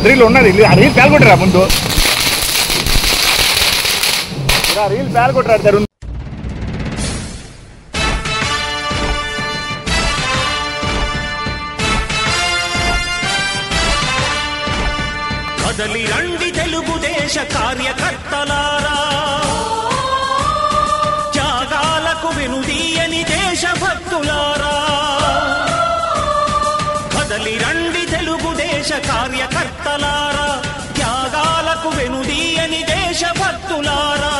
Reel ఉన్నది, ఆ reel పేలుకొట్టరా ముందు, రీల్ పేలుకొట్టరా సార్. కదలి రండి తెలుగుదేశ కార్యకర్తలారా, త్యాగాలకు వెనుదీయని దేశభక్తులారా. కదలి రండి తెలుగుదేశ కార్యకర్తలారా, త్యాగాలకు వెనుదీయని దేశభక్తులారా.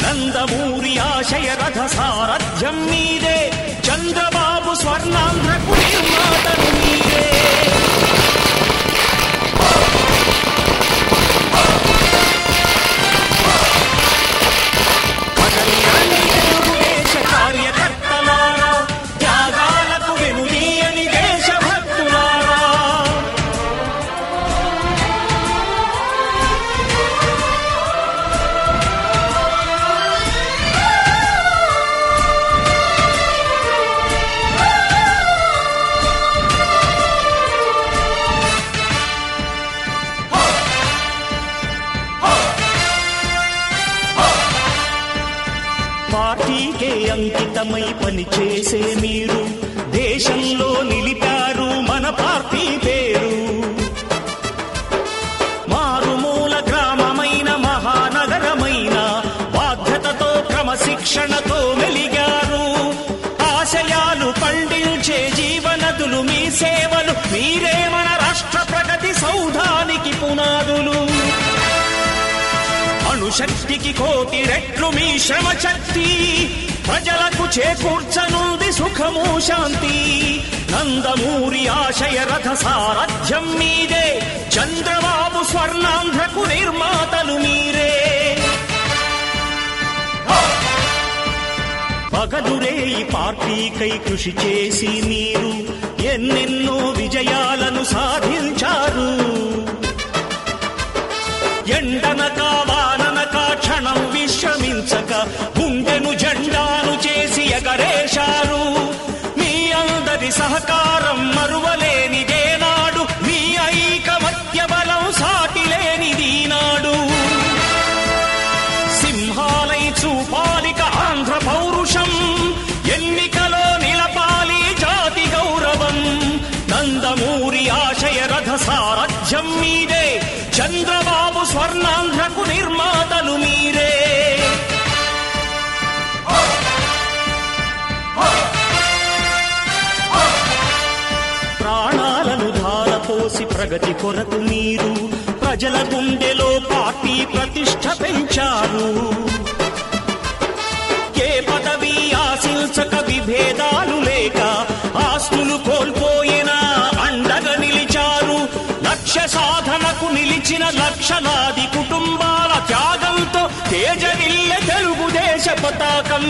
నందమూరి ఆశయ రథ సారథ్యం మీదే, చంద్రబాబు స్వర్ణాంధ్రకు నిర్మాతలు మీరే. పార్టీకే అంకితమై పనిచేసే మీరు దేశంలో నిలిపారు మన పార్టీ పేరు. మారుమూల గ్రామమైన మహానగరమైన బాధ్యతతో క్రమశిక్షణతో మెలిగారు. ఆశయాలు పండించే జీవనదులు మీ సేవలు, మీరే మన రాష్ట్ర ప్రగతి సౌధానికి పునాదులు. అణుశక్తికి కోటి రెట్లు మీ శ్రమ శక్తి, ప్రజలకు చేకూర్చనుంది సుఖము శాంతి. నందమూరి ఆశయ రథ సారథ్యం మీదే, చంద్రబాబు స్వర్ణాంధ్రకు నిర్మాతలు మీరే. పగలురే ఈ పార్టీకై కృషి చేసి మీరు ఎన్నెన్నో విజయాలను సాధించారు. ఎండనక వాననక క్షణం విశ్రమించక గుండెను జెండాను చేసి ఎగరేశారు. మీ అందరి సహకారం మరువలేనిదేనాడు, మీ ఐకమత్య బలం సాటిలేనిదీనాడు. సింహాలై చూపాలిక ఆంధ్ర పౌరుషం, ఎన్నికలో నిలపాలి జాతి గౌరవం. నందమూరి ఆశయ రథ సారథ్యం మీదే, చంద్రబాబు స్వర్ణాంధ్రకు నిర్మాతలు మీరే. ప్రాణాలను ధారపోసి ప్రగతి కొరకు మీరు ప్రజల గుండెలో పార్టీ ప్రతిష్ఠ పెంచారు. ఏ పదవి ఆశించక విభేదాలు లేక ఆస్తులు కోల్పోయినా అండగా నిలిచారు. లక్ష్య సాధనకు నిలిచిన లక్షలాది కుటుంబాల త్యాగంతో తేజరిల్లె తెలుగుదేశ పతాకం.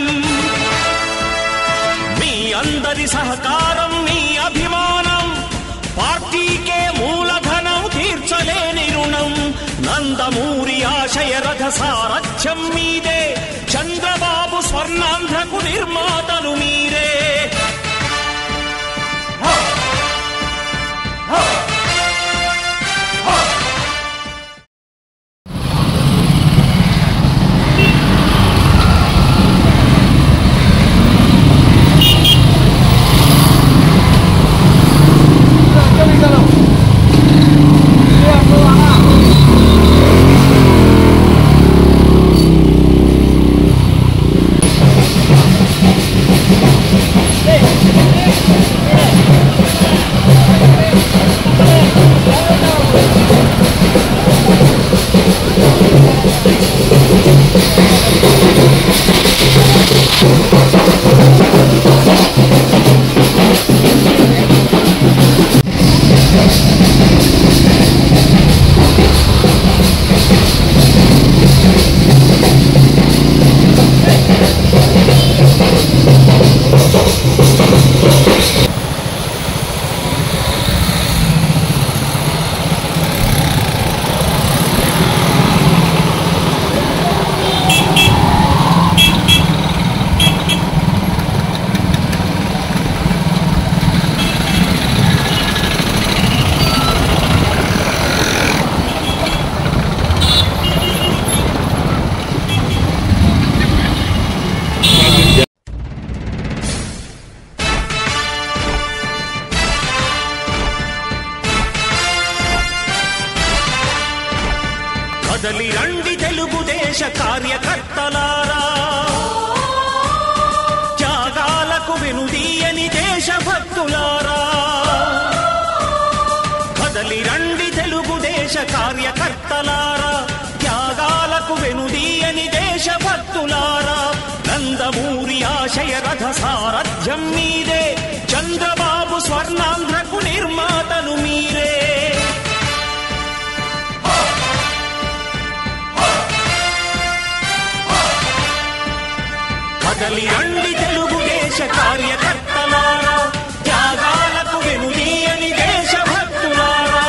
మీ అందరి సహకారం, మీ అభిమానం, పార్టీకే మూలధనం, తీర్చలేని రుణం. నందమూరి ఆశయ రథ సారథ్యం మీదే, చంద్రబాబు స్వర్ణాంధ్రకు నిర్మాతలు మీరే. తెలుగుదేశ కార్యకర్తలారా, త్యాగాలకు వెనుదీయని దేశభక్తులారా, కదలి రండి తెలుగుదేశ కార్యకర్తలారా, త్యాగాలకు వెనుదీయని దేశభక్తులారా. నందమూరి ఆశయ రథ సారథ్యం మీరే, చంద్రబాబు స్వర్ణాంధ్రకు నిర్మాతలు మీరే. కదలి రండి తెలుగుదేశ కార్యకర్తలారా, త్యాగాలకు వెనుదీయని దేశభక్తులారా.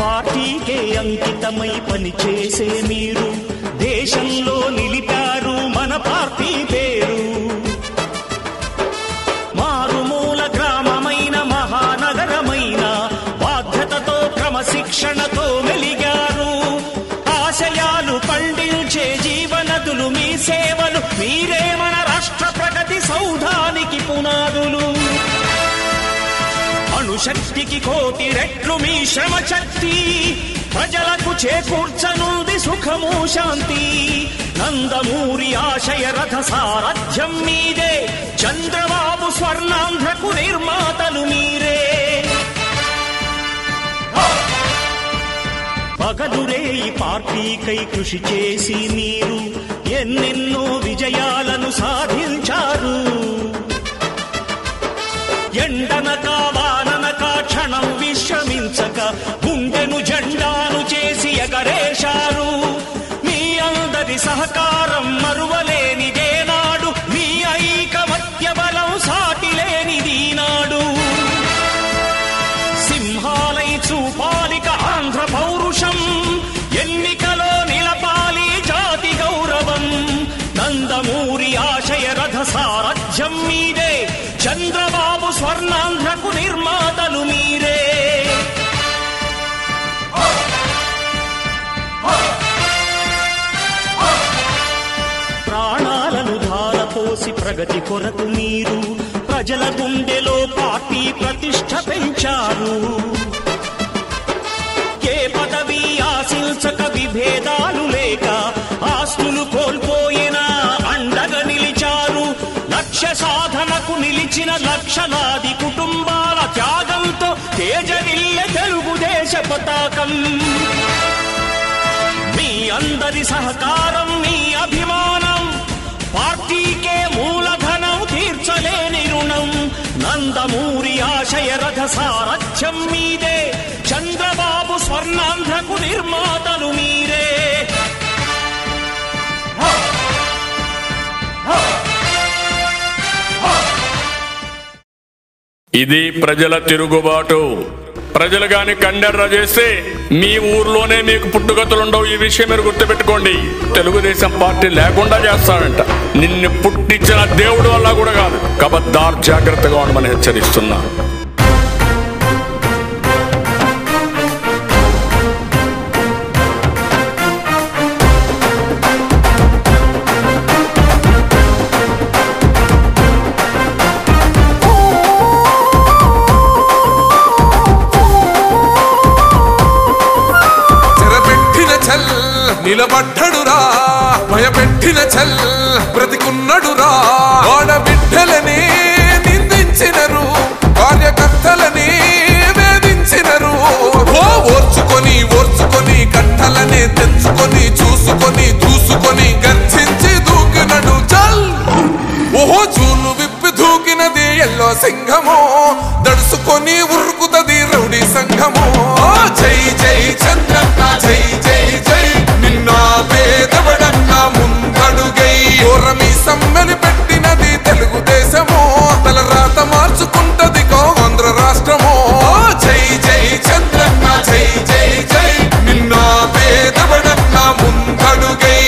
పార్టీకే అంకితమై పనిచేసే మీరు దేశంలో నిలిపారు మన పార్టీ పేరు. మారుమూల గ్రామమైన మహానగరమైన బాధ్యతతో క్రమశిక్షణతో మెలిగారు. ఆశయాలు పండించే జీవనదులు మీ సేవలు, మీరే మన రాష్ట్ర ప్రగతి సౌధానికి పునాదులు. అణుశక్తికి కోటి రెట్లు మీ శ్రమ శక్తి, ప్రజలకు చేకూర్చనుంది సుఖము శాంతి. నందమూరి ఆశయ రథ సారథ్యం మీదే, చంద్రబాబు స్వర్ణాంధ్రకు నిర్మాతలు మీరే. పగలురే ఈ పార్టీకై కృషి చేసి మీరు ఎన్నెన్నో విజయాలను సాధించారు. ఎండనక వాననక క్షణం విశ్రమించక గుండెను జెండాను చేసి ఎగరేశారు. మీ అందరి సహకారం మరువలేనిదేనాడు, మీ ఐకమత్య బలం సాటిలేనిదీనాడు. సింహాలై చూపాలిక ఆంధ్ర పౌరుషం, ఎన్నికలో నిలపాలి జాతి గౌరవం. నందమూరి ఆశయ రథ సారథ్యం మీదే, చంద్రబాబు స్వర్ణాంధ్రకు నిర్మాతలు మీరే. ప్రాణాలను ధారపోసి ప్రగతి కొరకు మీరు ప్రజల గుండెలో పార్టీ ప్రతిష్ఠ పెంచారు. ఏ పదవి ఆశించక విభేదాలు లేక ఆస్తులు కోల్పోయినా అండగా నిలిచారు. లక్ష్య సాధనకు నిలిచిన లక్షలాది కుటుంబాల త్యాగంతో తేజరిల్లె తెలుగుదేశ పతాకం. మీ అందరి సహకారం మీ అభిమానం, పార్టీకే మూలధనం తీర్చలేని రుణం. నందమూరి ఆశయ రథ సారథ్యం మీదే, చంద్రబాబు స్వర్ణాంధ్రకు నిర్మాతలు మీరే. ఇది ప్రజల తిరుగుబాటు. ప్రజలు గాని కండెర్ర చేస్తే మీ ఊర్లోనే మీకు పుట్టుగతులుండవు. ఈ విషయం మీరు గుర్తుపెట్టుకోండి. తెలుగుదేశం పార్టీ లేకుండా చేస్తాడంట. నిన్ను పుట్టించిన దేవుడు వల్ల కూడా కాదు. కబద్దార్, జాగ్రత్తగా ఉండమని హెచ్చరిస్తున్నా. నిలబడ్డడురా భయపెట్టిన చల్ బ్రతికున్నడురా. ఆడబిడ్డలని నిందించినరు, కార్యకర్తలని వేధించినరు. ఓర్చుకొని ఓర్చుకొని కట్టలనే తెంచుకొని చూసుకొని దూసుకొని గర్జించి దూకినడు చల్. ఓహో చూలు విప్పి దూకినది ఎల్లో సింహము, దడుసుకొని ఉరుకుతది రౌడీ సంఘము. జై జై చంద్రన్న జై జై జై, నిన్న పేదవడన్న ముందడుగై. ఓరమి సమ్మెలి పెట్టినది తెలుగుదేశము, తలరాత మార్చుకుంటది ఆంధ్ర రాష్ట్రము. జై జై చంద్రన్న జై జై జై, నిన్న పేదవడన్న ముందడుగై.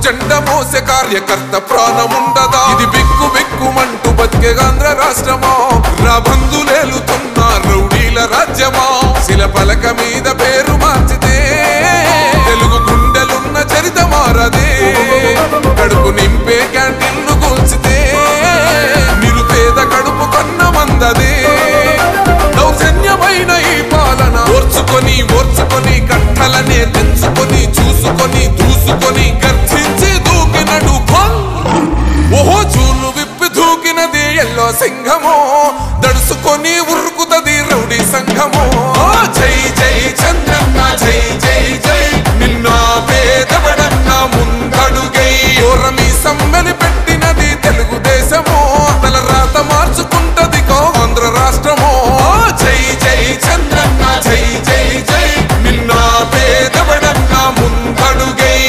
జెండ మోసే కార్యకర్త ప్రాణముండదా? ఇది బిక్కు బిక్కుమంటూ బతికేగాంధ్ర రాష్ట్రమా? రాబందులేలుతున్న రౌడీల రాజ్యమా? శిల పలక మీద పేరు మార్చితే తెలుగు గుండెలున్న చరిత మారదే. కడుపు నింపే క్యాంటీన్ను కూల్చితే నిరుపేద కడుపు కన్న మందదే. దౌర్జన్యమైన ఈ పాలన ఓర్చుకొని ఓర్చుకొని కట్టలనే తెంచుకొని చూసుకొని దూసుకొని గర్జించి దూకినడు ఓహో చూలు విప్పి దూకినది ఎల్లో సింహమో, దడుసుకొని ఉరుకుతది రౌడీ సంఘమో. జై జై చంద్రన్న జై జై జై, నిన్న పేదవడన్న ముందడుగై. ఓరమి సమ్మెని పెట్టినది తెలుగుదేశమో, తల రాత మార్చుకుంటది ఆంధ్ర రాష్ట్రమో. జై జై చంద్రన్న జై జై జై, నిన్న పేదవడన్న ముందడుగై.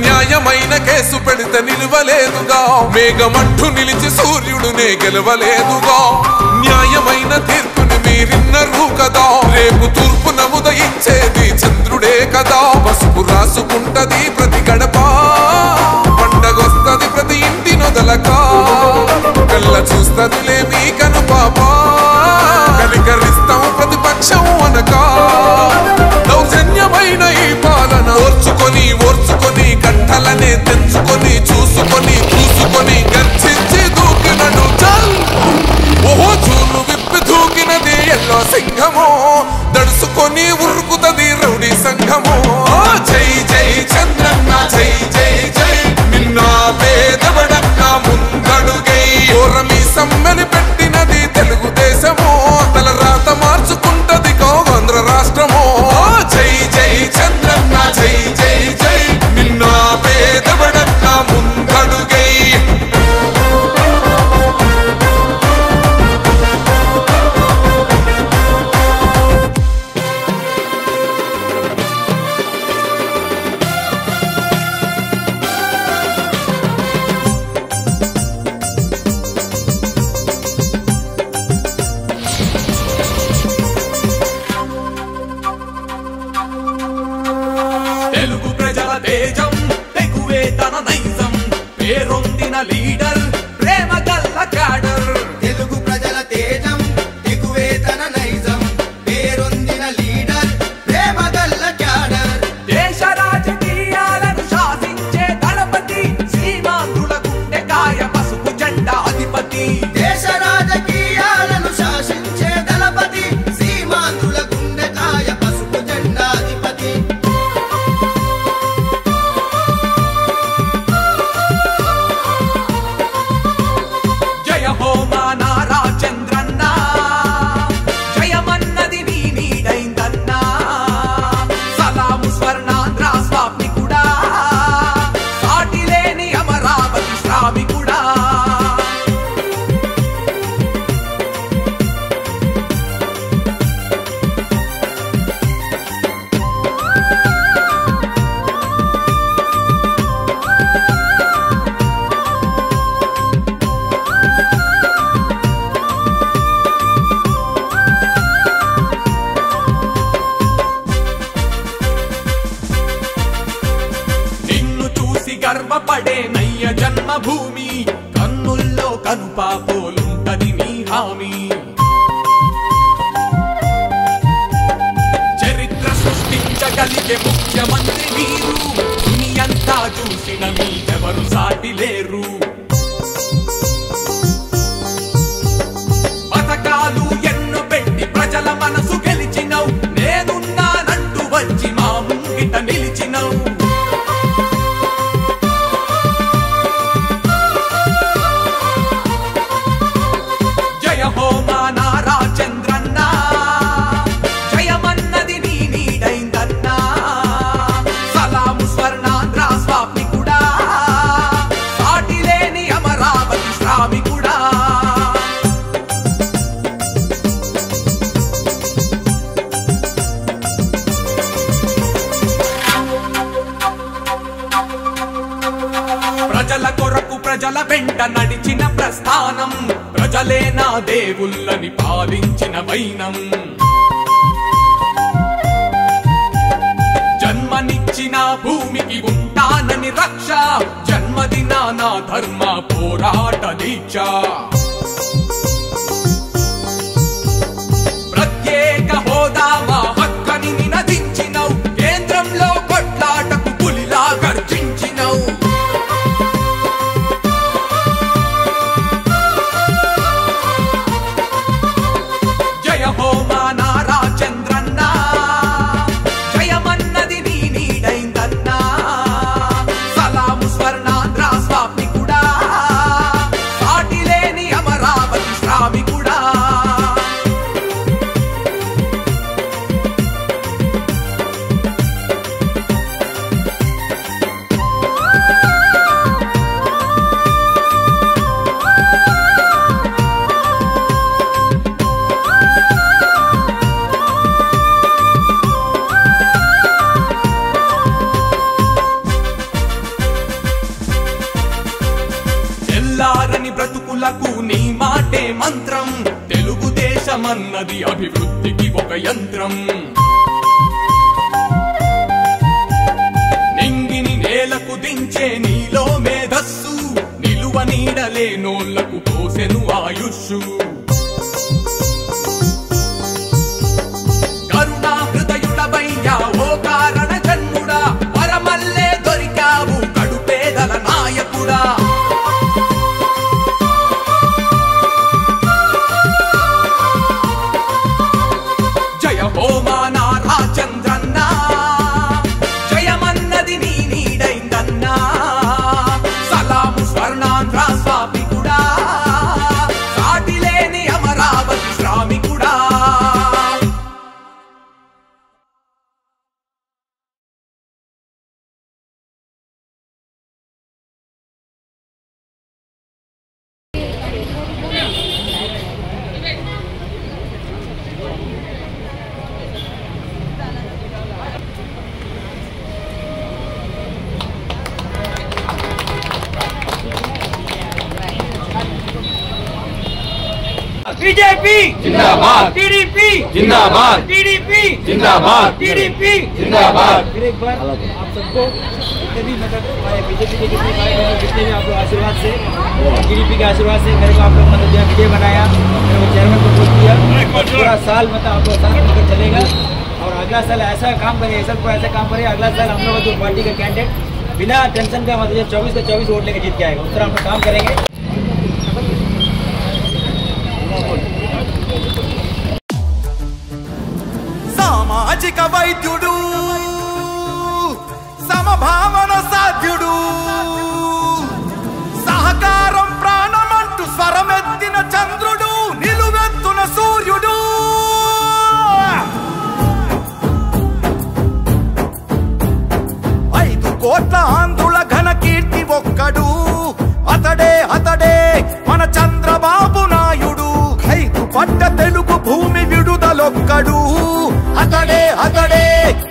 న్యాయమైన కేసు పెడితే నిలవలేదుగా, మేఘమట్టు నిలిచి సూర్యుడునే గెలవలేదుగా. న్యాయమైన తీర్పుని మీరిన్నరు కదా, రేపు తూర్పు నముదయించేది చంద్రుడే కదా. పసుపు రాసుకుంటది ప్రతి గడప, పండగొస్తది ప్రతి ఇంటి నొదలక. కళ్ళ చూస్తదిలే మీ కను పాప, కనికరిస్తాం ప్రతిపక్షం అనక. దౌర్జన్యమైన ఈ పాలన ఓర్చుకొని ఓర్చుకొని కట్టలనే తెంచుకొని చూసుకొని దూసుకొని గర్జించి దూకినడు చల్. ఓహో చూలు విప్పి దూకినది ఎల్లో సింహమో, దడుసుకొని ఉరుకుతది రౌడీ సంఘమో. జై జై చంద్రన్న జై జై జై, నిన్న పేదవడన్న ముందడుగై. ఓరమి సమ్మెని పెట్టినది తెలుగుదేశమో, తల రాత మార్చుకుంటది ఆంధ్ర రాష్ట్రమో. జై జై చంద్రన్న జై జై జై, నిన్న పేదవడన్న ముందడుగై. తెలుగు ప్రజల తేజం తెగువే తన నైజం, పేరొందిన లీడర్ ప్రేమ గల్ల క్యాడర్. తెలుగు ప్రజల తేజం తెగువే తన నైజం, పేరొందిన లీడర్ ప్రేమ గల్ల క్యాడర్. దేశ రాజకీయాలను శాసించే దళపతి, సీమాంధ్రుల గుండెకాయ పసుపు జెండా అధిపతి. దేశ రాజకీయాలను శాసించే దళపతి, సీమాంధ్రుల గుండెకాయ పసుపు జెండాధిపతి. జయ హో మా నారా చంద్రన్న, జయమన్నది నీ నీడైందన్నా. సలాము స్వర్ణాంధ్ర స్వామికుడా, సాటిలేని అమరావతి శ్రామికుడా. నిన్ను చూసి గర్వపడే నయ్య జన్మభూమి, కన్నుల్లో కనుపాపోలుంటది నీ హామీ. చరిత్ర సృష్టించగలిగే ముఖ్యమంత్రి మీరు, దునియంతా చూసిన మీరెవరు సాటి లేరు. పథకాలు ఎన్నో పెట్టి ప్రజల మనసు గెలిచినవు, నేనున్నానంటూ వచ్చి మా ముంగిట నిలిచినవు. జయ హో మా నారా చంద్రన్న, జయమన్నది నీ నీడైందన్నా. సలాము స్వర్ణాంధ్ర స్వామికుడా, సాటిలేని ప్రజల వెంట నడిచిన ప్రస్థానం, ప్రజలే నా దేవుళ్ళని పాలించిన వైనం. జన్మనిచ్చిన భూమికి ఉంటానని రక్ష, జన్మదిన నా ధర్మ పోరాట దీక్ష. ప్రత్యేక హోదా మా హక్కని నినదించినవు, కేంద్రంలో కొట్లాటకు పులిలా గర్జించినవు. జయ హో మా నారా చంద్రన్న, జయమన్నది నీ నీడైందన్నా. సలాము స్వర్ణాంధ్ర స్వామికుడా, సాటిలేని అమరావతి శ్రామికుడా. తెల్లారని బ్రతుకులకు నీ మాటే మంత్రం, తెలుగుదేశమన్నది అభివృద్ధికి ఒక యంత్రం. నింగిని నేలకు దించే నీలో మేధస్సు, నిలువ నీడలేనోళ్లకు పోసెను ఆయుష్షు. కరుణా హృదయుడవయ్యా ఓ కారణ జన్ముడా, వరమల్లే దొరికావు కడుపేదల నాయకుడా. జయ హో మా నారా చంద్రన్న, జయమన్నది నీ నీడైందన్నా. సలాము స్వర్ణాంధ్ర స్వామికుడా, సాటిలేని అమరావతి శ్రామికుడా. बीजेपी जिंदाबाद, टीडीपी जिंदाबाद, टीडीपी जिंदाबाद, टीडीपी जिंदाबाद। फिर एक बार आप सबको जितने मतलब बीजेपी के जितने कार्यक्रम जितने भी आप लोग आशीर्वाद से, टीडीपी के आशीर्वाद से मेरे को आप लोग मतलब जो वीडियो बनाया, मेरे को चेयरमैन को वोट दिया, पूरा साल मतलब आप लोग साथ मिलकर चलेगा और अगला साल ऐसा काम करें, सबको ऐसा काम करें। अगला साल हम लोग जो पार्टी का कैंडिडेट बिना टेंशन का मतलब 24 के 24 वोट लेकर जीत के आएगा, उस तरह हम लोग काम करेंगे। సామాజిక వైద్యుడు, సమభావన సాధ్యుడు, సహకారం ప్రాణమంటూ స్వరమెత్తిన చంద్రుడు, నిలువెత్తున సూర్యుడు. 5 కోట్ల ఆంధ్రుల ఘన కీర్తి ఒక్కడు, అతడే అతడే మన చంద్రబాబు నాయుడు. 5 పట్ట తెలుగు భూమి విడుదలొక్కడు, అతడే అతడే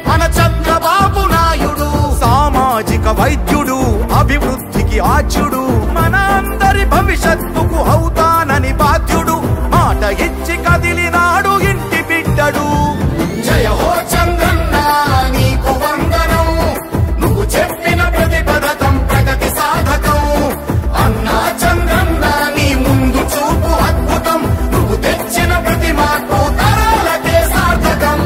మన చంద్రబాబు నాయుడు. సామాజిక వైద్యుడు, అభివృద్ధికి ఆద్యుడు, మన అందరి భవిష్యత్తుకు అవుతానని బాధ్యుడు. మాట ఇచ్చి కదిలినాడు ఇంటి బిడ్డడు. జయ హో చంద్రన్న నీకు వందనం, నువ్వు చెప్పిన ప్రతి పథకం ప్రగతి సాధకం. అన్నా చంద్రన్న నీ ముందు చూపు అద్భుతం, నువ్వు తెచ్చిన ప్రతి మార్పు తరాలకే సార్థకం.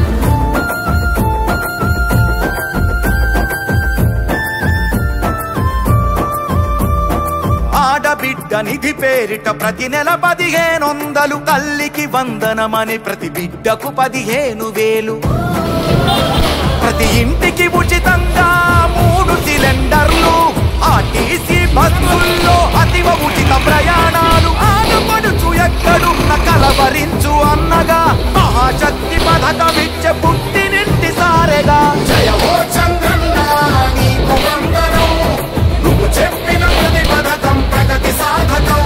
ఆడబిడ్డ నిధి పేరిట ప్రతి నెల 1500, తల్లికి వందనమని ప్రతి బిడ్డకు 15,000. ప్రతి ఇంటికి ఉచితంగా 3 సిలిండర్లు, ఆర్టీసీ బస్సుల్లో అతివ ఉచిత ప్రయాణాలు. ఆడపడుచు ఎక్కడున్న కలవరించు అన్నగా, మహాశక్తి పథకమిచ్చే పుట్టినింటి సారెగా. జయ హో చంద్రన్న నీకు వందనం, నువ్వు చెప్పిన ప్రతి పథకం ప్రగతి సాధకం.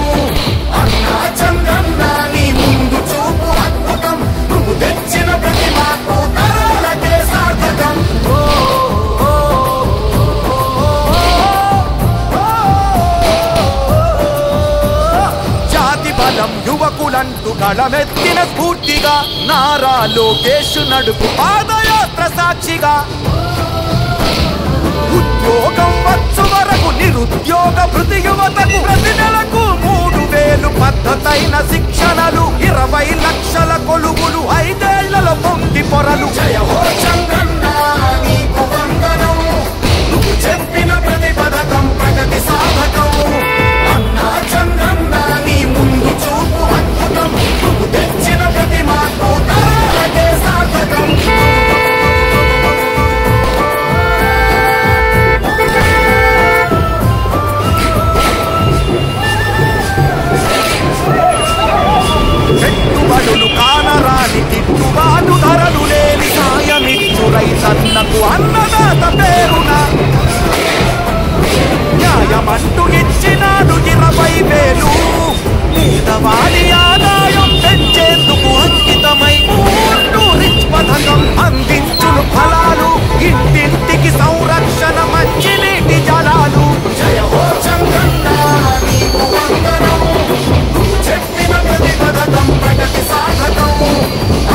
అన్నా చంద్రన్న నీ ముందు చూపు అద్భుతం, నువ్వు తెచ్చిన ప్రతి మార్పు తరాలకే సార్థకం. అంటూ గళమెత్తిన స్ఫూర్తిగా నారా లోకేష్ నడుపు పాదయాత్ర సాక్షిగా ఉద్యోగం వచ్చు వరకు నిరుద్యోగ భృతి యువతకు ప్రతి నెలకు 3000 పద్ధతైన శిక్షణలు 20 లక్షల కొలువులు 5 ఏళ్లలో పొంగి పొరలు. జయ హో చంద్రన్న నీకు వందనం, నువ్వు చెప్పిన ప్రతి పథకం ప్రగతి సాధకం. అన్నా చంద్రన్న నీ ముందు చూపు అద్భుతం, నువ్వు తెచ్చిన ప్రతి మార్పు తరాలకే సాధకం. పెట్టుబడులు కానరాని గిట్టుబాటు ధరలు లేని సాయమిచ్చు రైతన్నకు అన్నదాత పేరున న్యాయమంటూ ఇచ్చినాడు 20,000. పేదవాడి ఆదాయం పెంచేందుకు అంకితమై రిచ్ పథకం అందించును ఫలాలు, ఇంటింటికి సంరక్షణ మంచినీటి జలాలు. జయ హో చంద్రన్న నీకు వందనం, నువ్వు చెప్పిన ప్రతి పథకం ప్రగతి సాధకం.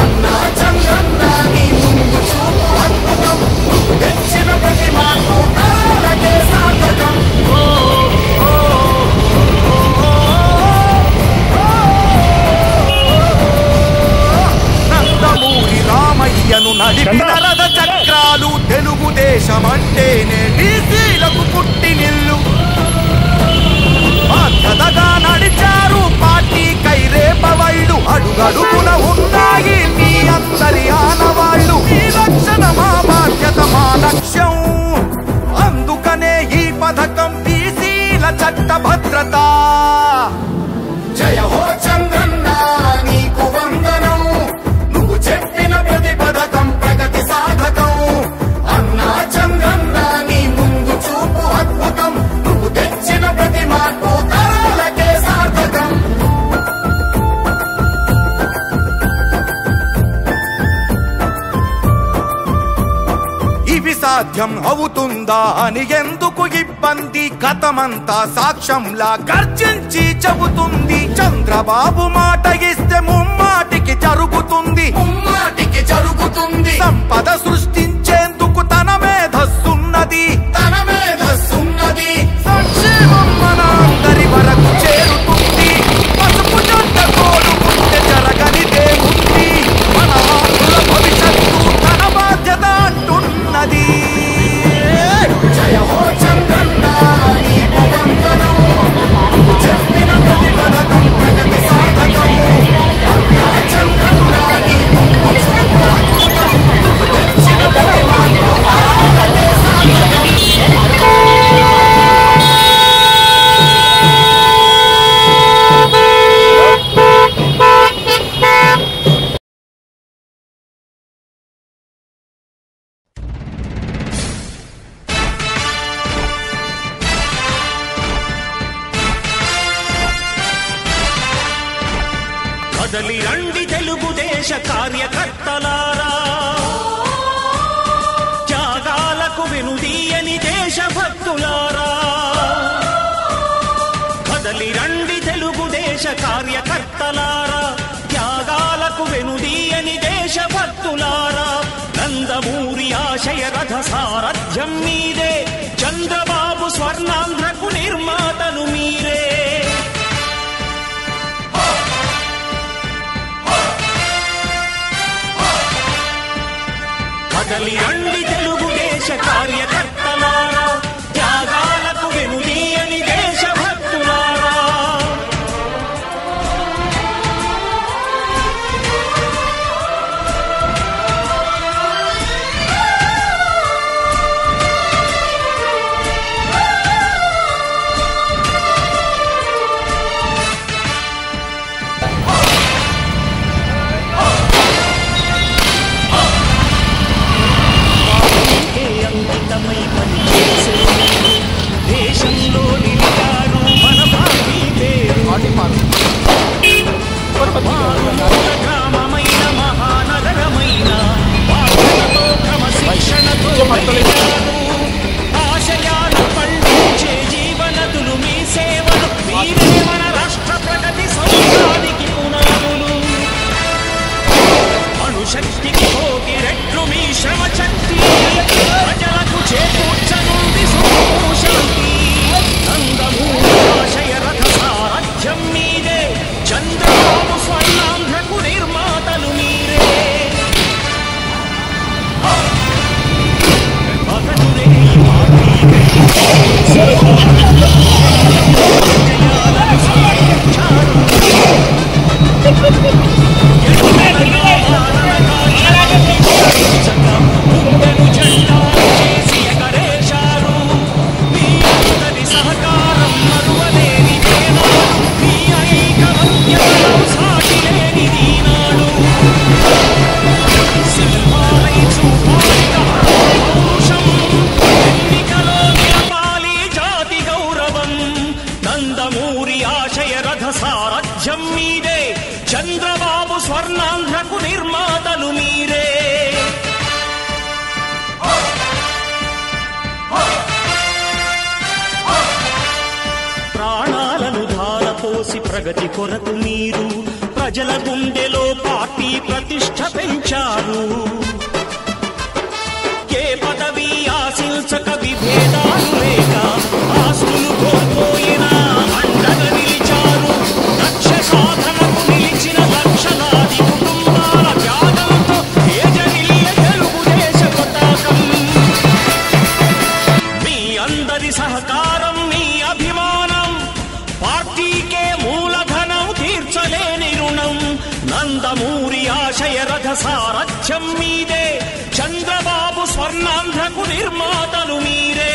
అన్నా చంద్రన్న నీ ముందు చూపు అద్భుతం, నువ్వు తెచ్చిన ప్రతి మార్పు తరాలకే సాధకం. నందమూరి రామయ్యను నడిపిన రథ చక్రాలు, తెలుగుదేశమంటేనే బీసీలకు పుట్టినిల్లు. బాధ్యతగా నడిచారు పార్టీ కైరేపవళ్ళు, అడుగడుగున ఉన్నాయి మీ అందరి ఆనవాళ్ళు. ఈ లక్షణ మా బాధ్యత మా లక్ష్యం, అందుకనే ఈ పథకం బీసీల చట్ట భద్రత. జయ హో చంద్రన్న నీకు వందనం, నువ్వు చెప్పిన ప్రతి పథకం ప్రగతి సాధకం. అన్నా చంద్రన్న నీ ముందు చూపు అద్భుతం, నువ్వు తెచ్చిన ప్రతి మార్పు తరాలకే సాధకం. ఇవి సాధ్యం అవుతుందా అని ఎందుకు ఇబ్బంది, గతమంతా సాక్ష్యంలా గర్జించి చెబుతుంది. చంద్రబాబు మాట ఇస్తే ముమ్మాటికి జరుగుతుంది, ముమ్మాటికి జరుగుతుంది. సంపద సృష్టించేందుకు తన మేధస్సున్నది, తన మేధస్సున్నది. సంక్షేమం మన అందరి వరకు చేరుతుంది, పసుపు జంట కోరుకుంటే జరగనిదే ఉంది. మన ఆంధ్రుల భవిష్యత్తు తన బాధ్యత అంటున్నది. జయ హో చంద్రన్న నీకు వందనం, నువ్వు చెప్పిన ప్రతి పథకం ప్రగతి సాధకం. అన్నా చంద్రన్న నీ ముందు చూపు అద్భుతం, నువ్వు తెచ్చిన ప్రతి మార్పు తరాలకే సాధకం. కదలి రండి తెలుగుదేశ కార్యకర్తలారా, త్యాగాలకు వెనుదీయని దేశభక్తులారా. కదలి రండి తెలుగుదేశ కార్యకర్తలారా, త్యాగాలకు వెనుదీయని దేశభక్తులారా. నందమూరి ఆశయ రథ సారథ్యం మీదే, చంద్రబాబు స్వర్ణాంధ్రకు నిర్మాతను మీరే. కదలి రండి తెలుగుదేశ కార్యకర్తలారా, త్యాగాలకు వెనుదీయని దేశభక్తులారా. దేశంలో నిలిచారు మన పార్టీ పేరు. గ్రామమైన మహానగరమైన వార్తలతో క్రమశిక్షణతో ఆశయాలు పండించే జీవనదులు మీ సేవలు, మీరే మన రాష్ట్ర ప్రగతి సౌధానికి పునాదులు. గుండెను జెండా చేసి ఎగరేశారు. మీ అందరి సహకారం మరువలేని వేనాడు, మీ ఐకమత్యం సాటి లేనిది నాడు. సినిమాలై చూపాలిగా పౌరుషం, ఎన్నికలో నిలపాలి జాతి గౌరవం. నందమూరి ఆశయ రథ సారథ్యం మీదే, చంద్రబాబు స్వర్ణాంధ్రకు నిర్మాతలు మీరే. ప్రాణాలను ధారపోసి ప్రగతి కొరకు మీరు ప్రజల గుండెలో పార్టీ ప్రతిష్ఠ పెంచారు. ఏ పదవి ఆశించక విభేదాలు లేక ఆస్తులు కోల్పోయినా అండగా నిలిచారు. లక్ష్య సాధనకు నిలిచిన లక్షలాది కుటుంబాల త్యాగంతో తేజరిల్లే తెలుగుదేశ పతాకం. మీ అందరి సహకారం, మీ అభిమానం, పార్టీకే మూలధనం, తీర్చలేని రుణం. నందమూరి ఆశయ రథ సారథ్యం మీదే, చంద్రబాబు స్వర్ణాంధ్రకు నిర్మాతలు మీరే.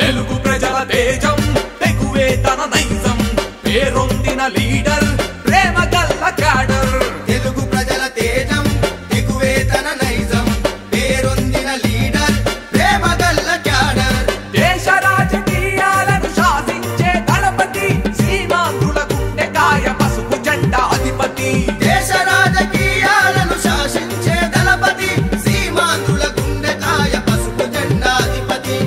తెలుగు ప్రజల తేజం, తెగువే తన నైజం, పేరొందిన లీడర్, ప్రేమ గల్ల క్యాడర్. తెలుగు ప్రజల తేజం దిగువే తన నైజం, పేరొందిన లీడర్, ప్రేమ గల్ల క్యాడర్. దేశ రాజకీయాలను శాసించే దళపతి, సీమాంధ్రుల గుండెకాయ పసుపు జెండా అధిపతి. దేశ రాజకీయాలను శాసించే దళపతి, సీమాంధ్రుల గుండెకాయ పసుపు జెండాధిపతి.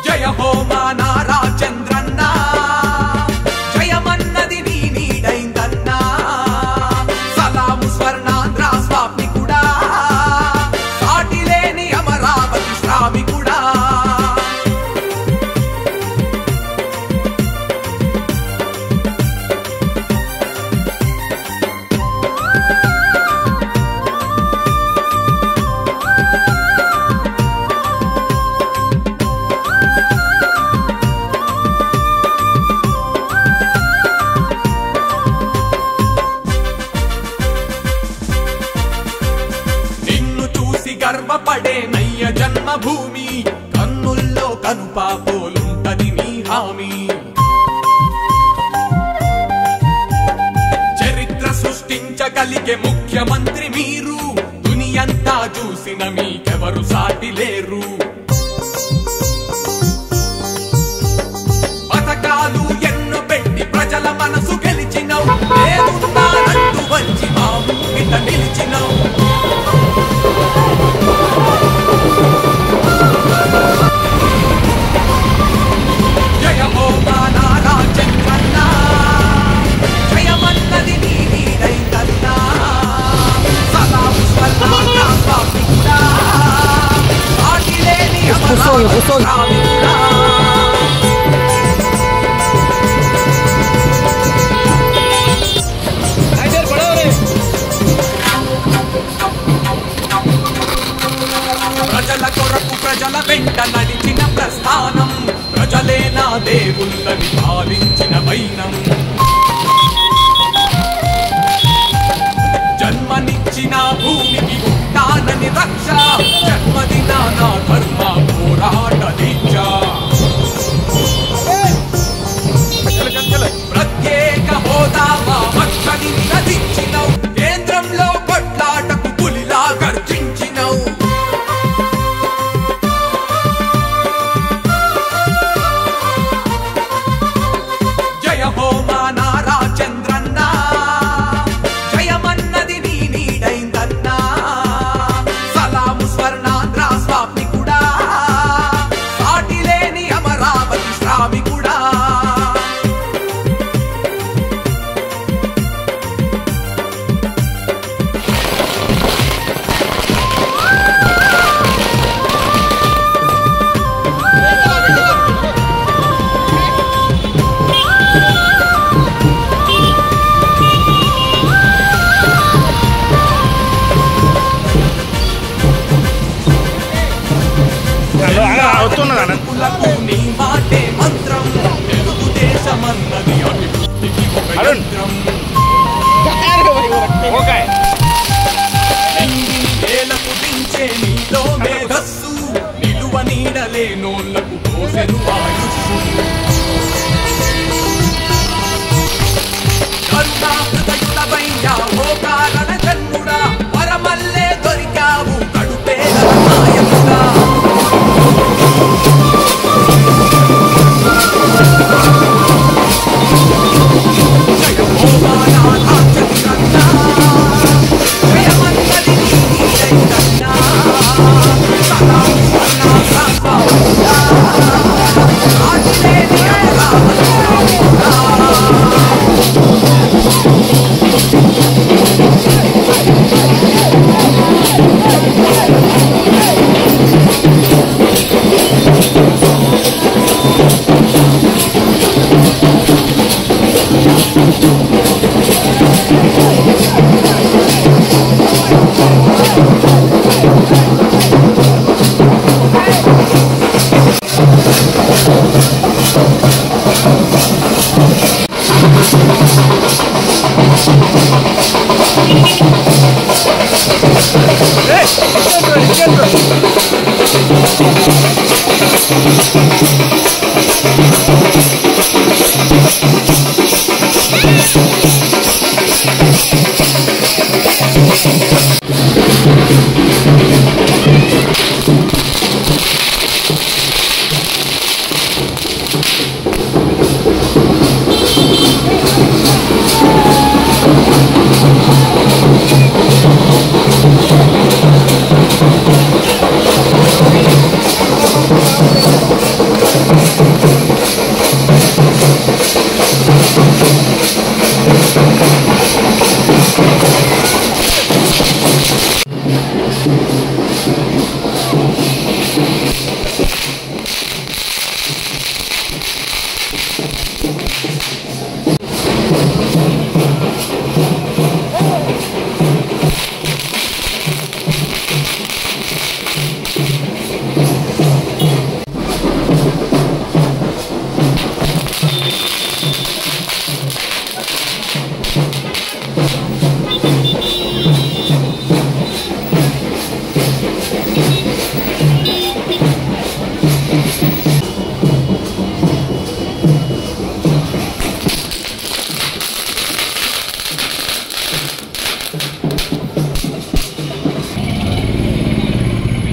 జయ హో మా నారా చంద్రన్న, జయమన్నది నీ నీడైందన్నా. సలాము స్వర్ణాంధ్ర స్వామికుడా, సాటి లేని అమరావతి శ్రామికుడా. నిన్ను చూసి గర్వపడే నయ్య జన్మభూమి, కన్నుల్లో కనుపాపోలుంటది నీ హామీ. చరిత్ర సృష్టించగలిగే ముఖ్యమంత్రి మీరు, దునియంతా చూసిన మీకెవరు సాటి లేరు. పథకాలు ఎన్నో పెట్టి ప్రజల మనసు గెలిచినవు, నేనున్నానంటూ వచ్చి మా ముంగిట నిలిచినవు. జయ హో మా నారా చంద్రన్న, జయమన్నది నీ నీడైందన్నా. సలాము స్వర్ణాంధ్ర స్వామికుడా, సాటి లేని అమరావతి శ్రామికుడా. ప్రజల కొరకు ప్రజల వెంట నడిచిన ప్రస్థానం, ప్రజలే నా దేవుళ్ళని పాలించిన వైనం. జన్మనిచ్చిన భూమికి ఉంటానని రక్ష, జన్మదిన నా ధర్మ పోరాట దీక్ష. వేలకు దించే నీలో మేధస్సు నిలువ నీడలేనోళ్లకు పోసెను ఆయుస్సు కరుణా హృదయుడవయ్యా ఓ కారణ జన్ముడా వరమల్లే దొరికావు కడుపేల నాయకుడా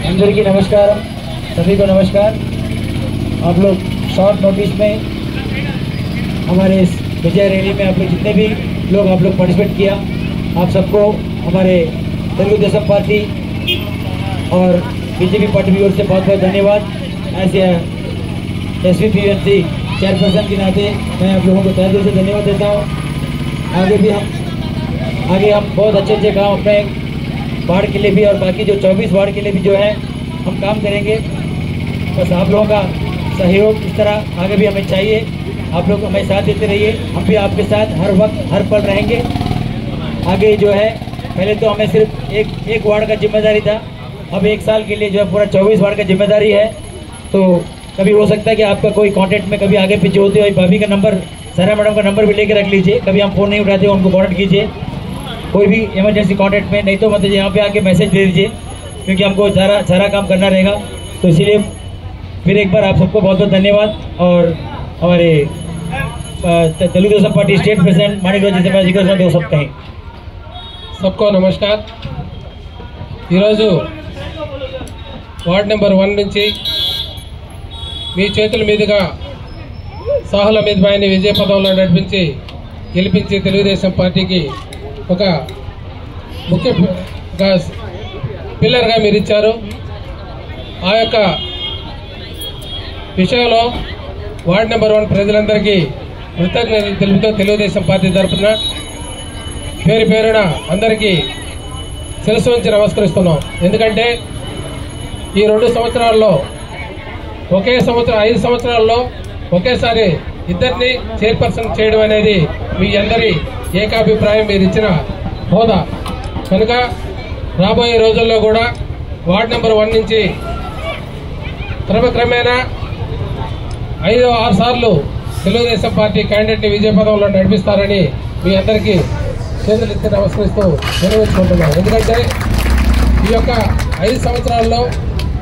अंदर की नमस्कार, सभी को नमस्कार। आप लोग शॉर्ट नोटिस में हमारे इस विजय रैली में आप लोग जितने भी लोग आप लोग पार्टिसिपेट किया, आप सबको हमारे तेलुगु देशम पार्टी और बीजेपी पार्टी की ओर से बहुत बहुत धन्यवाद। ऐसे SVPMC चेयरपर्सन के नाते मैं आप लोगों को तहे दिल से धन्यवाद देता हूँ। आगे हम बहुत अच्छे काम अपने वार्ड के लिए भी और बाकी जो 24 वार्ड के लिए भी जो है हम काम करेंगे। बस आप लोगों का सहयोग इस तरह आगे भी हमें चाहिए। आप लोग हमें साथ देते रहिए, हम भी आपके साथ हर वक्त हर पल रहेंगे। आगे जो है पहले तो हमें सिर्फ एक वार्ड का जिम्मेदारी था, अब 1 साल के लिए जो है पूरा 24 वार्ड का जिम्मेदारी है। तो कभी हो सकता है कि आपका कोई कॉन्टैक्ट में कभी आगे पीछे होते हो, भाभी का नंबर, सारा मैडम का नंबर भी लेके रख लीजिए। कभी हम फ़ोन नहीं उठाते हो उनको कॉन्टैक्ट कीजिए, कोई भी इमरजेंसी कॉन्टैक्ट में, नहीं तो मतलब यहाँ पे आके मैसेज दे दीजिए, क्योंकि हमको सारा काम करना रहेगा। तो इसीलिए फिर एक बार आप सबको बहुत बहुत धन्यवाद। और हमारे Telugu Desam Party state president Manikrao ji दो सब कहें। सबको नमस्कार। वार्ड नंबर 1 నుంచి మీ చేతుల మీదుగా సాహుల్ అమీద్ భాయ్ని విజయ పదంలో నడిపించి గెలిపించి తెలుగుదేశం పార్టీకి ఒక ముఖ్య పిల్లర్గా మీరు ఇచ్చారు। ఆ యొక్క విషయంలో వార్డ్ నెంబర్ 1 ప్రజలందరికీ కృతజ్ఞతలు తెలుపుతూ తెలుగుదేశం పార్టీ తరఫున పేరు పేరున అందరికీ శిరస్సు వంచి నమస్కరిస్తున్నాం। ఎందుకంటే ఈ 2 సంవత్సరాల్లో ఒకే సంవత్సరం 5 సంవత్సరాల్లో ఒకేసారి ఇద్దరిని చైర్పర్సన్ చేయడం అనేది మీ అందరి ఏకాభిప్రాయం, మీరు ఇచ్చిన హోదా కనుక రాబోయే రోజుల్లో కూడా వార్డ్ నెంబర్ 1 నుంచి క్రమక్రమేణా 5-6 సార్లు తెలుగుదేశం పార్టీ క్యాండిడేట్ని విజయపదంలో నడిపిస్తారని మీ అందరికీ చేతులు ఎత్తి నమస్కరిస్తూ నిర్వహించుకుంటున్నాం. ఎందుకంటే ఈ యొక్క 5 సంవత్సరాల్లో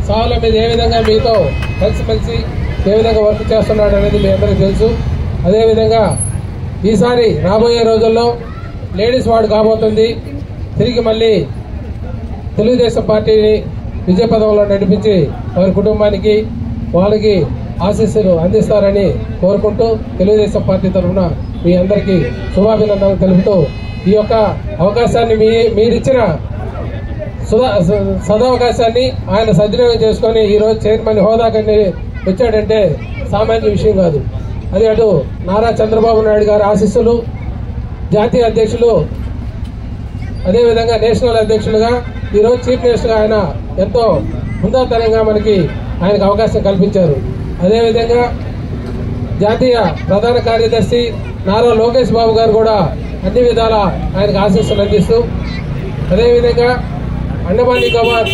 సావుల మీద ఏ విధంగా మీతో కలిసిమెలిసి ఏ విధంగా వర్క్ చేస్తున్నాడు అనేది మీ అందరికీ తెలుసు. అదేవిధంగా ఈసారి రాబోయే రోజుల్లో లేడీస్ వార్డు కాబోతుంది. తిరిగి మళ్ళీ తెలుగుదేశం పార్టీని విజయపథంలో నడిపించి వారి కుటుంబానికి వాళ్ళకి ఆశీస్సులు అందిస్తారని కోరుకుంటూ తెలుగుదేశం పార్టీ తరఫున మీ అందరికీ శుభాభినందనలు తెలుపుతూ ఈ యొక్క అవకాశాన్ని మీరిచ్చిన సదవకాశాన్ని ఆయన సద్వినియోగం చేసుకొని ఈరోజు చైర్మన్ హోదాకని వచ్చాడంటే సామాన్య విషయం కాదు. అది అటు నారా చంద్రబాబు నాయుడు గారి ఆశీస్సులు, జాతీయ అధ్యక్షులు, అదేవిధంగా నేషనల్ అధ్యక్షులుగా ఈరోజు చీఫ్ మినిస్టర్గా ఆయన ఎంతో ముందస్తరంగా మనకి ఆయనకు అవకాశం కల్పించారు. అదేవిధంగా జాతీయ ప్రధాన కార్యదర్శి నారా లోకేష్ బాబు గారు కూడా అన్ని విధాల ఆయనకు ఆశీస్సులు అందిస్తూ, అదేవిధంగా అండమాన్ నికోబార్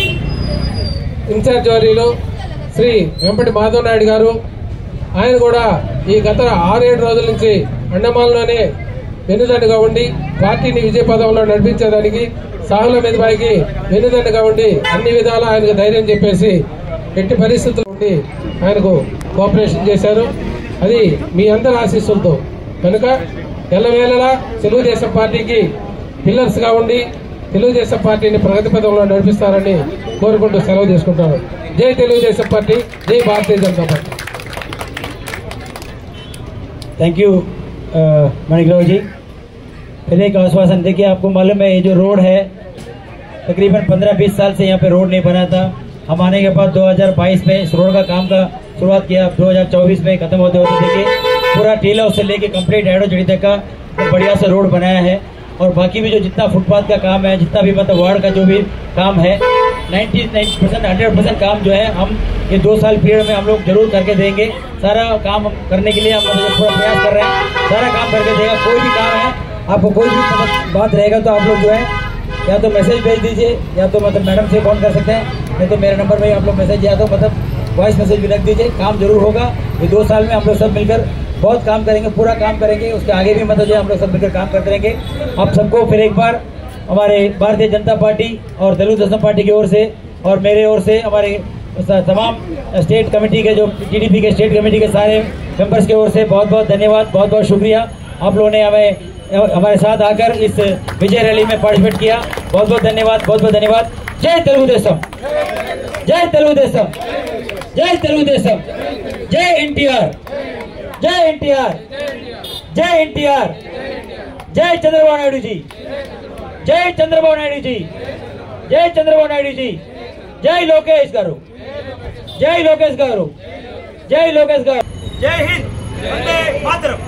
ఇన్ఛార్జ్ వర్యులు శ్రీ వెంపటి మాధవ్ నాయుడు గారు, ఆయన కూడా ఈ గత 6-7 రోజుల నుంచి అండమాన్లోనే వెన్నుదండగా ఉండి పార్టీని విజయపథంలో నడిపించేదానికి సాహుల మీదపైకి వెన్నుదండగా ఉండి అన్ని విధాలా ఆయనకు ధైర్యం చెప్పేసి ఎట్టి పరిస్థితులు ఉండి ఆయనకు కోఆపరేషన్ చేశారు. అది మీ అందరి ఆశీస్సులతో కనుక ఎల్లవేళలా తెలుగుదేశం పార్టీకి పిల్లర్స్ గా ఉండి తెలుగుదేశం పార్టీని ప్రగతి పథంలో నడిపిస్తారని కోరుకుంటూ సెలవు తీసుకుంటాను. జై తెలుగుదేశం పార్టీ, జై Bharatiya Janata party. Thank you मणिग्रह जी। पहले एक आश्वासन देखिए, आपको मालूम है ये जो रोड है तकरीबन 15-20 साल से यहाँ पे रोड नहीं बना था। हम आने के बाद 2022 में इस रोड का काम का शुरुआत किया। 2024 में खत्म होते होते देखिए पूरा टीला उससे लेके कंप्लीट एडो जड़ी तक का बढ़िया से रोड बनाया है। और बाकी भी जो जितना फुटपाथ का काम है, जितना भी मतलब वार्ड का जो भी काम है 99% 100% काम जो है हम ये 2 साल पीरियड में हम लोग जरूर करके देंगे। सारा काम करने के लिए हम लोग पूरा प्रयास कर रहे हैं, सारा काम करके देगा। कोई भी काम है, आपको कोई भी बात रहेगा तो आप लोग जो है या तो मैसेज भेज दीजिए या तो मतलब मैडम से फोन कर सकते हैं, नहीं तो मेरे नंबर में आप लोग मैसेज या तो मतलब वॉइस मैसेज भी रख दीजिए। काम जरूर होगा। ये 2 साल में हम लोग सब मिलकर बहुत काम करेंगे, पूरा काम करेंगे। उसके आगे भी मतलब जो हम लोग सब मिलकर काम करते रहेंगे। आप सबको फिर एक बार हमारे भारतीय जनता पार्टी और तेलुगु पार्टी की ओर से और मेरे ओर से हमारे तमाम स्टेट कमेटी के जो टीडीपी के स्टेट कमेटी के सारे मेंबर्स की ओर से बहुत बहुत धन्यवाद, बहुत बहुत शुक्रिया। आप लोगों ने हमारे साथ आकर इस विजय रैली में पार्टिसिपेट किया। बहुत बहुत धन्यवाद, बहुत बहुत धन्यवाद। जय तेलुगुदेशम, जय तेलुगुदेशम, जय तेलुगुदेशम, जय एनटीआर, जय एनटीआर, जय एनटीआर, जय चंद्रबाबू नायडू जी, जय चंद्रबाबू नायडू जी, जय चंद्रबाबू नायडू जी, जय लोकेश गारू, जय लोकेश गारू, जय लोकेश गारू, जय हिंद, वंदे मातरम।